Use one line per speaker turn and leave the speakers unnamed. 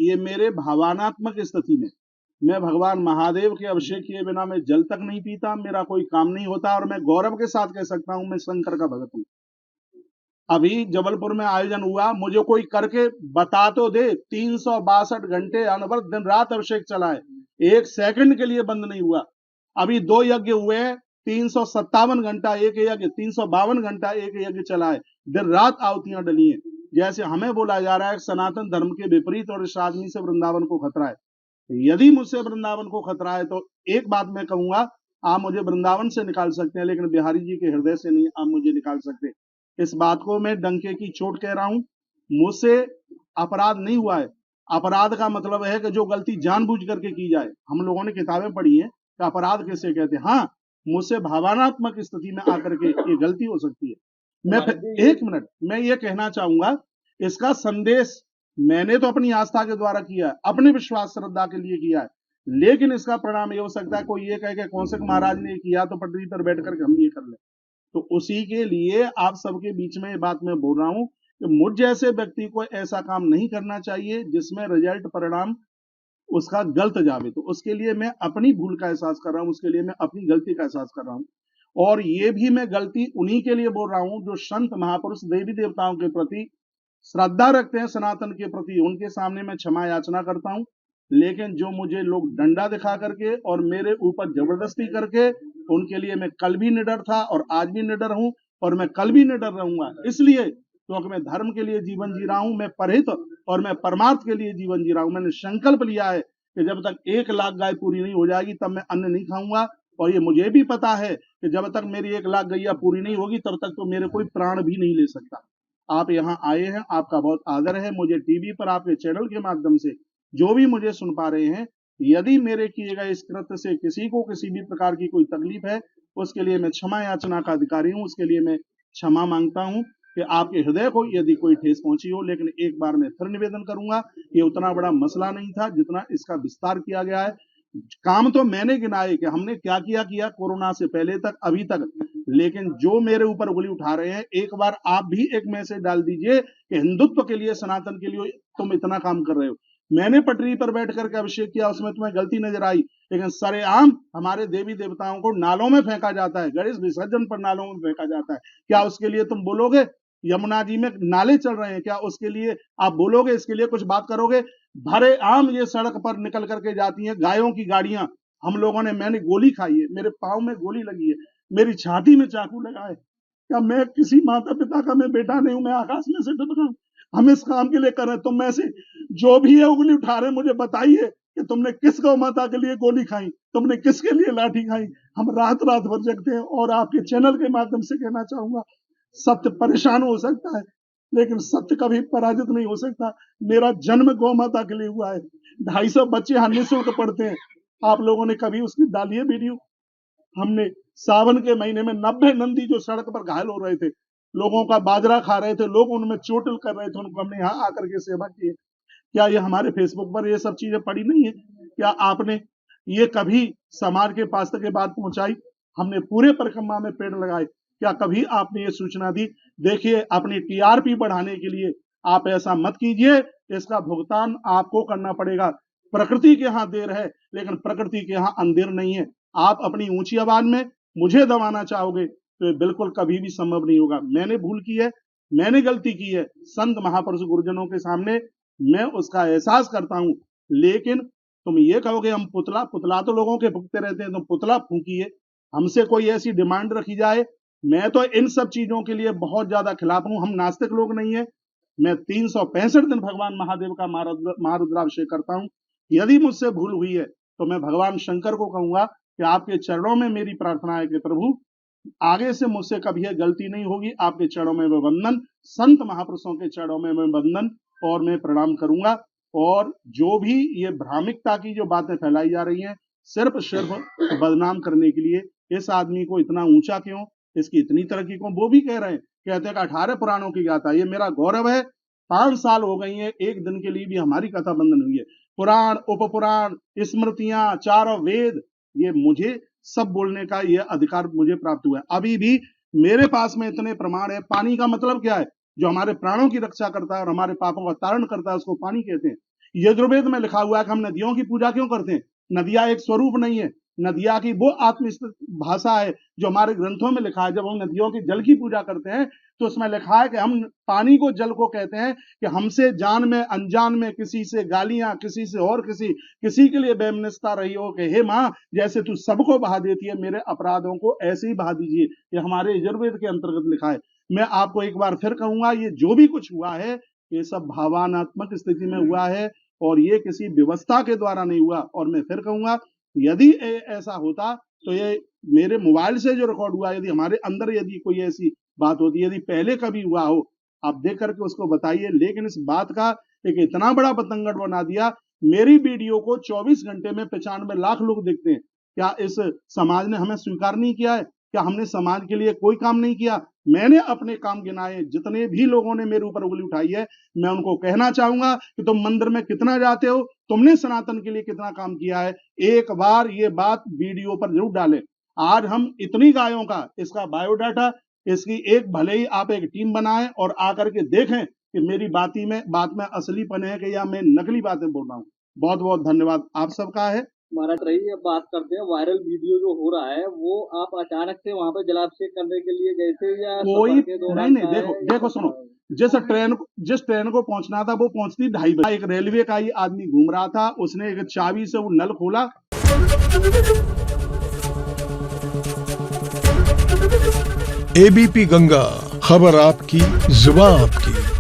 ये मेरे भावनात्मक स्थिति में, मैं भगवान महादेव के अभिषेक किए बिना मैं जल तक नहीं पीता, मेरा कोई काम नहीं होता, और मैं गौरव के साथ कह सकता हूं मैं शंकर का भगत हूं। अभी जबलपुर में आयोजन हुआ, मुझे कोई करके बता तो दे, 362 घंटे अनवरत दिन रात अभिषेक चला है, 1 सेकंड के लिए बंद नहीं हुआ। अभी 2 यज्ञ हुए हैं, 357 घंटा एक यज्ञ, 352 घंटा एक यज्ञ चला है, दिन रात आहुतियां डली हैं। जैसे हमें बोला जा रहा है सनातन धर्म के विपरीत और इस आदमी से वृंदावन को खतरा है। यदि मुझसे वृंदावन को खतरा है तो एक बात मैं कहूंगा, आप मुझे वृंदावन से निकाल सकते हैं, लेकिन बिहारी जी के हृदय से नहीं आप मुझे निकाल सकते। इस बात को मैं डंके की चोट कह रहा हूं, मुझसे अपराध नहीं हुआ है। अपराध का मतलब है कि जो गलती जानबूझ करके की जाए। हम लोगों ने किताबें पढ़ी हैं कि अपराध किसे कहते हैं। हाँ, मुझसे भावनात्मक स्थिति में आकर के ये गलती हो सकती है। मैं एक मिनट, मैं ये कहना चाहूंगा, इसका संदेश मैंने तो अपनी आस्था के द्वारा किया है, अपने विश्वास श्रद्धा के लिए किया है, लेकिन इसका परिणाम ये हो सकता है कोई ये कहे कि कौशिक महाराज ने किया तो पटरी पर बैठ करके हम ये कर ले। तो उसी के लिए आप सबके बीच में ये बात मैं बोल रहा हूं कि मुझ जैसे व्यक्ति को ऐसा काम नहीं करना चाहिए जिसमें रिजल्ट परिणाम उसका गलत जावे। तो उसके लिए मैं अपनी भूल का एहसास कर रहा हूं, उसके लिए मैं अपनी गलती का एहसास कर रहा हूं, और ये भी मैं गलती उन्हीं के लिए बोल रहा हूं जो संत महापुरुष देवी देवताओं के प्रति श्रद्धा रखते हैं, सनातन के प्रति, उनके सामने मैं क्षमा याचना करता हूं। लेकिन जो मुझे लोग डंडा दिखा करके और मेरे ऊपर जबरदस्ती करके, उनके लिए मैं कल भी निडर था और आज भी निडर हूं, और मैं कल भी निडर रहूंगा, इसलिए क्योंकि मैं धर्म के लिए जीवन जी रहा हूं, मैं परहित और मैं परमार्थ के लिए जीवन जी रहा हूं। मैंने संकल्प लिया है कि जब तक 1 लाख गाय पूरी नहीं हो जाएगी तब मैं अन्न नहीं खाऊंगा, और ये मुझे भी पता है कि जब तक मेरी 1 लाख गैया पूरी नहीं होगी तब तक तो मेरे कोई प्राण भी नहीं ले सकता। आप यहाँ आए हैं, आपका बहुत आदर है। मुझे टीवी पर आपके चैनल के माध्यम से जो भी मुझे सुन पा रहे हैं, यदि मेरे किए गए इस कृत्य से किसी को किसी भी प्रकार की कोई तकलीफ है, उसके लिए मैं क्षमा याचना का अधिकारी हूं। उसके लिए मैं क्षमा मांगता हूं कि आपके हृदय को यदि कोई ठेस पहुंची हो। लेकिन एक बार मैं फिर निवेदन करूंगा, ये उतना बड़ा मसला नहीं था जितना इसका विस्तार किया गया है। काम तो मैंने गिनाए कि हमने क्या किया कोरोना से पहले तक अभी तक, लेकिन जो मेरे ऊपर उंगली उठा रहे हैं, एक बार आप भी एक मैसेज डाल दीजिए कि हिंदुत्व के लिए, सनातन के लिए तुम इतना काम कर रहे हो। मैंने पटरी पर बैठ करके अभिषेक किया, उसमें तुम्हें गलती नजर आई, लेकिन सरेआम हमारे देवी देवताओं को नालों में फेंका जाता है, गणेश विसर्जन पर नालों में फेंका जाता है। क्या उसके लिए तुम बोलोगे? यमुना जी में नाले चल रहे हैं, क्या उसके लिए आप बोलोगे? इसके लिए कुछ बात करोगे? भरे आम ये सड़क पर निकल करके जाती हैं गायों की गाड़ियां। हम लोगों ने, मैंने गोली खाई है, मेरे पांव में गोली लगी है, मेरी छाती में चाकू लगा है। क्या मैं किसी माता पिता का मैं बेटा नहीं हूं? मैं आकाश में से टपका हूं? हम इस काम के लिए कर रहे हैं। तुम में से जो भी है उंगली उठा रहे, मुझे बताइए कि तुमने किस गौ माता के लिए गोली खाई, तुमने किसके लिए लाठी खाई। हम रात रात भर जगते हैं, और आपके चैनल के माध्यम से कहना चाहूंगा, सत्य परेशान हो सकता है लेकिन सत्य कभी पराजित नहीं हो सकता। मेरा जन्म गौ माता के लिए हुआ है। 250 बच्चे यहाँ निःशुल्क पढ़ते हैं। आप लोगों ने कभी उसकी डाली है वीडियो? हमने सावन के महीने में 90 नंदी जो सड़क पर घायल हो रहे थे, लोगों का बाजरा खा रहे थे, लोग उनमें चोटिल कर रहे थे, उनको हमने यहाँ आकर के सेवा की है। क्या ये हमारे फेसबुक पर ये सब चीजें पड़ी नहीं है? क्या आपने ये कभी समाज के पास तक ये बात पहुंचाई? हमने पूरे परिक्रमा में पेड़ लगाए, क्या कभी आपने ये सूचना दी? देखिए, अपनी टीआरपी बढ़ाने के लिए आप ऐसा मत कीजिए, इसका भुगतान आपको करना पड़ेगा। प्रकृति के यहाँ देर है, लेकिन प्रकृति के यहाँ अंधेर नहीं है। आप अपनी ऊंची आवाज में मुझे दबाना चाहोगे तो ये बिल्कुल कभी भी संभव नहीं होगा। मैंने भूल की है, मैंने गलती की है, संत महापुरुष गुरुजनों के सामने मैं उसका एहसास करता हूं। लेकिन तुम ये कहोगे हम पुतला तो लोगों के फूकते रहते हैं, तुम पुतला फूकिए, हमसे कोई ऐसी डिमांड रखी जाए। मैं तो इन सब चीजों के लिए बहुत ज्यादा खिलाफ हूं। हम नास्तिक लोग नहीं है। मैं 365 दिन भगवान महादेव का महारुद्राभिषेक करता हूं। यदि मुझसे भूल हुई है तो मैं भगवान शंकर को कहूंगा कि आपके चरणों में मेरी प्रार्थना है कि प्रभु आगे से मुझसे कभी यह गलती नहीं होगी। आपके चरणों में मैं वंदन, संत महापुरुषों के चरणों में मैं वंदन और मैं प्रणाम करूंगा। और जो भी ये भ्रामिकता की जो बातें फैलाई जा रही हैं, सिर्फ बदनाम करने के लिए, इस आदमी को इतना ऊंचा क्यों, इसकी इतनी तरक्की क्यों, वो भी कह रहे हैं, कहते हैं कि 18 पुराणों की गाथा। ये मेरा गौरव है। 5 साल हो गई है, एक दिन के लिए भी हमारी कथा बंद नहीं हुई है। पुराण, उपपुराण, स्मृतियां, 4 वेद, ये मुझे सब बोलने का ये अधिकार मुझे प्राप्त हुआ है। अभी भी मेरे पास में इतने प्रमाण है। पानी का मतलब क्या है? जो हमारे प्राणों की रक्षा करता है और हमारे पापों का तारण करता है, उसको पानी कहते हैं। यजुर्वेद में लिखा हुआ है कि हम नदियों की पूजा क्यों करते हैं? नदियां एक स्वरूप नहीं है, नदिया की वो आत्मस्थित भाषा है जो हमारे ग्रंथों में लिखा है। जब हम नदियों की जल की पूजा करते हैं तो उसमें लिखा है कि हम पानी को जल को कहते हैं कि हमसे जान में अनजान में किसी से गालियां, किसी से और किसी के लिए बेमनिस्ता रही हो कि हे माँ जैसे तू सबको बहा देती है, मेरे अपराधों को ऐसे ही बहा दीजिए। ये हमारे यजुर्वेद के अंतर्गत लिखा है। मैं आपको एक बार फिर कहूंगा, ये जो भी कुछ हुआ है ये सब भावनात्मक स्थिति में हुआ है और ये किसी व्यवस्था के द्वारा नहीं हुआ। और मैं फिर कहूंगा, यदि ऐसा होता तो ये मेरे मोबाइल से जो रिकॉर्ड हुआ, यदि हमारे अंदर यदि कोई ऐसी बात होती, यदि पहले कभी हुआ हो, आप देख करके उसको बताइए। लेकिन इस बात का एक इतना बड़ा बतंगड़ बना दिया। मेरी वीडियो को 24 घंटे में 95 लाख लोग देखते हैं। क्या इस समाज ने हमें स्वीकार नहीं किया है? क्या हमने समाज के लिए कोई काम नहीं किया? मैंने अपने काम गिनाए। जितने भी लोगों ने मेरे ऊपर उंगली उठाई है, मैं उनको कहना चाहूंगा कि तुम मंदिर में कितना जाते हो, तुमने सनातन के लिए कितना काम किया है, एक बार ये बात वीडियो पर जरूर डालें। आज हम इतनी गायों का इसका बायोडाटा, इसकी एक भले ही आप एक टीम बनाएं और आकर के देखें कि मेरी बात में असलीपन है कि या मैं नकली बातें बोल रहा हूँ। बहुत बहुत धन्यवाद आप सबका है।
महाराज रही अब बात करते हैं, वायरल वीडियो जो हो रहा है वो आप अचानक से वहां पे जलाभिषेक करने के लिए गए थे या
कोई नहीं, देखो सुनो, जिस ट्रेन को पहुंचना था वो पहुंचती 2:30 बजे। एक रेलवे का ही आदमी घूम रहा था, उसने एक चाबी से वो नल खोला।
एबीपी गंगा, खबर आपकी, जुबान आपकी।